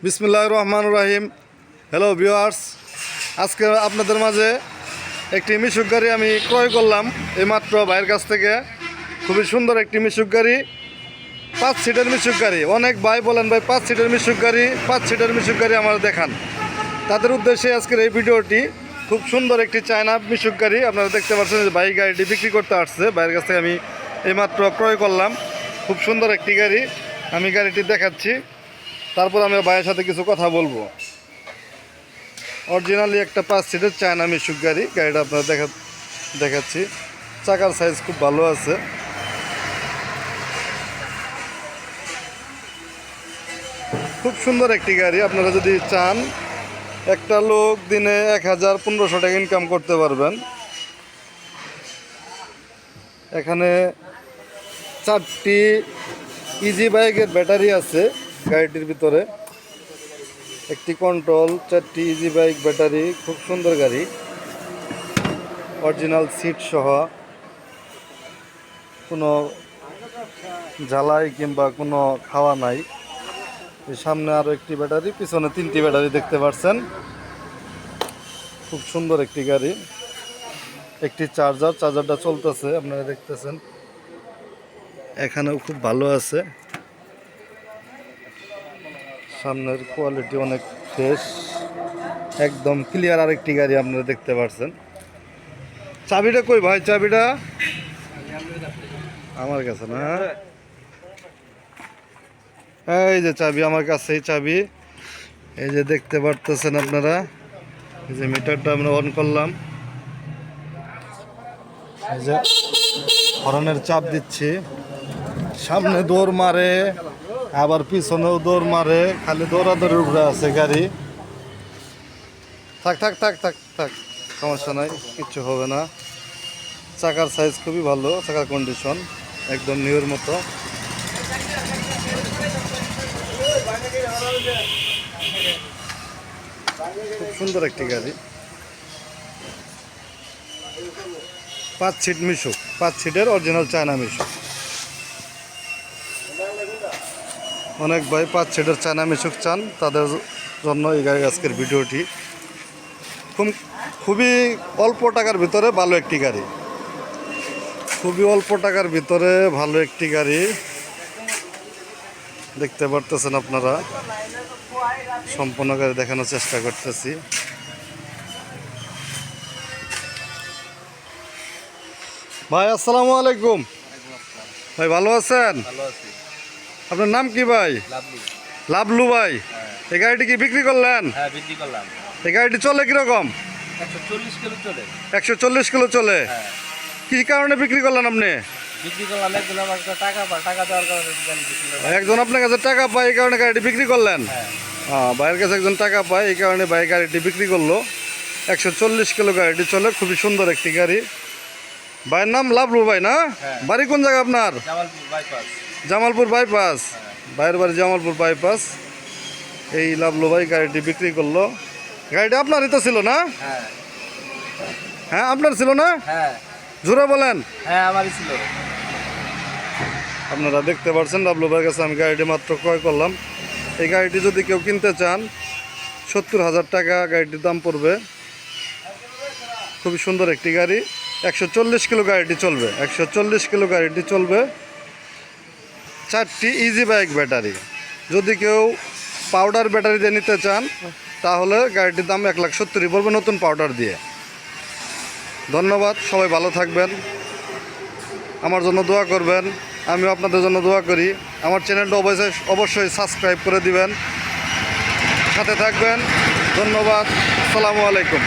বিসমিল্লাহির রহমানির রহিম। Hello viewers, আজকে আপনাদের মাঝে একটি মিশুক গাড়ি আমি ক্রয় করলাম এইমাত্র ভাইয়ের কাছ থেকে। খুবই সুন্দর একটি মিশুক গাড়ি, 5 সিটের মিশুক গাড়ি। অনেক ভাই বলেন ভাই 5 সিটের মিশুক গাড়ি, 5 সিটের মিশুক গাড়ি আমার দেখান। তাদের উদ্দেশ্যে আজকের এই ভিডিওটি। খুব সুন্দর একটি চায়না মিশুক গাড়ি, আপনারা দেখতে পাচ্ছেন যে ভাই গাড়িটি বিক্রি করতে আসছে। ভাইয়ের কাছ থেকে আমি এইমাত্র ক্রয় করলাম। খুব সুন্দর একটি গাড়ি, আমি গাড়িটি দেখাচ্ছি, তারপর আমি ভাইয়ের সাথে কিছু কথা বলবো। অরিজিনালি একটা 5 সিটের চায়না মিশুক গাড়ি। গাড়িটা আপনারা দেখাচ্ছি। চাকার সাইজ খুব ভালো আছে। খুব সুন্দর একটি গাড়ি। আপনারা যদি চান একটা লোক দিনে 1000-1500 টাকা ইনকাম করতে পারবেন। এখানে 4টি ইজি বাইকের ব্যাটারি আছে গাড়িটির ভিতরে। একটি কন্ট্রোল, 4টি ইজি বাইক ব্যাটারি। খুব সুন্দর গাড়ি, অরিজিনাল সিট সহ, কোনো জ্বালাই কিংবা কোনো খাওয়া নাই। সামনে আরও একটি ব্যাটারি, পিছনে 3টি ব্যাটারি দেখতে পাচ্ছেন। খুব সুন্দর একটি গাড়ি। একটি চার্জারটা চলতেছে, আপনারা দেখতেছেন। এখানেও খুব ভালো আছে। সামনের কোয়ালিটি অনেক ফ্রেশ, একদম ক্লিয়ার। আরেকটি গাড়ি আপনারা দেখতে পাচ্ছেন। চাবিটা কই ভাই? চাবিটা আমার কাছে না। এই যে চাবি আমার কাছে, এই চাবি। এই যে দেখতে পারতেছেন আপনারা, এই যে মিটারটা আমরা অন করলাম। এই যে হর্নের চাপ দিচ্ছি। সামনে দৌড় মারে, আবার পিছনেও দৌড় মারে। খালি দৌড়াদৌড়ির উপরে আছে গাড়ি। থাক থাক থাক থাক থাক, সমস্যা নাই, কিচ্ছু হবে না। চাকার সাইজ খুবই ভালো, চাকার কন্ডিশন একদম নিউর মতো। খুব সুন্দর একটি গাড়ি, 5 সিট মিশুক, 5 সিটের অরিজিনাল চায়না মিশুক। অনেক ভাই 5 সিটের চায়না মিশুক চান, তাদের জন্য এই গাড়ির আজকের ভিডিওটি। খুবই অল্প টাকার ভিতরে ভালো একটি গাড়ি, খুবই অল্প টাকার ভিতরে ভালো একটি গাড়ি দেখতে পারতেছেন আপনারা। সম্পূর্ণ গাড়ি দেখানোর চেষ্টা করতেছি। ভাই আসসালামু আলাইকুম। ভাই ভালো আছেন? আপনার নাম কি ভাই? লাবলু ভাই। এই গাড়িটি কি বিক্রি করলেন? হ্যাঁ, বিক্রি করলাম। এই গাড়িটি চলে কিরকম? 140 কিলো চলে। 140 কিলো চলে। হ্যাঁ। কি কারণে বিক্রি করলেন আপনি? বিক্রি করলাম, একজন আমার কাছে টাকা দেওয়ার কারণে গাড়ি বিক্রি করলাম। একজন আপনার কাছে টাকা পায়, এই কারণে গাড়িটি বিক্রি করলেন? হ্যাঁ। হ্যাঁ, ভাইয়ের কাছে একজন টাকা পায়, এই কারণে ভাই গাড়িটি বিক্রি করলো। 140 কিলো গাড়িটি চলে, খুবই সুন্দর একটি গাড়ি। ভাইয়ের নাম লাবলু ভাই না? হ্যাঁ। বাড়ি কোন জায়গা আপনার? জামালপুর বাইপাস। জামালপুর বাইপাস। হ্যাঁ। ভাইয়ের বাড়ি জামালপুর বাইপাস। এই লাবলু ভাই গাড়িটি বিক্রি করলো। গাড়িটা আপনারই তো ছিল না? হ্যাঁ। হ্যাঁ, আপনার ছিল না? হ্যাঁ। জোরে বলেন। হ্যাঁ, আমারই ছিল। আপনারা দেখতে পাচ্ছেন লাবলু ভাইয়ের কাছে আমি গাড়িটি মাত্র ক্রয় করলাম। এই গাড়িটি যদি কেউ কিনতে চান 70,000 টাকা গাড়িটির দাম পড়বে। খুবই সুন্দর একটি গাড়ি, 140 কিলো গাড়িটি চলবে। 140 কিলো গাড়িটি চলবে, 4টি ইজি বাইক ব্যাটারি। যদি কেউ পাউডার ব্যাটারি দিয়ে নিতে চান তাহলে গাড়িটির দাম 1,70,000 পড়বে নতুন পাউডার দিয়ে। ধন্যবাদ, সবাই ভালো থাকবেন, আমার জন্য দোয়া করবেন, আমিও আপনাদের জন্য দোয়া করি। আমার চ্যানেলটা অবশ্যই সাবস্ক্রাইব করে দিবেন, সাথে থাকবেন। ধন্যবাদ, আসসালামু আলাইকুম।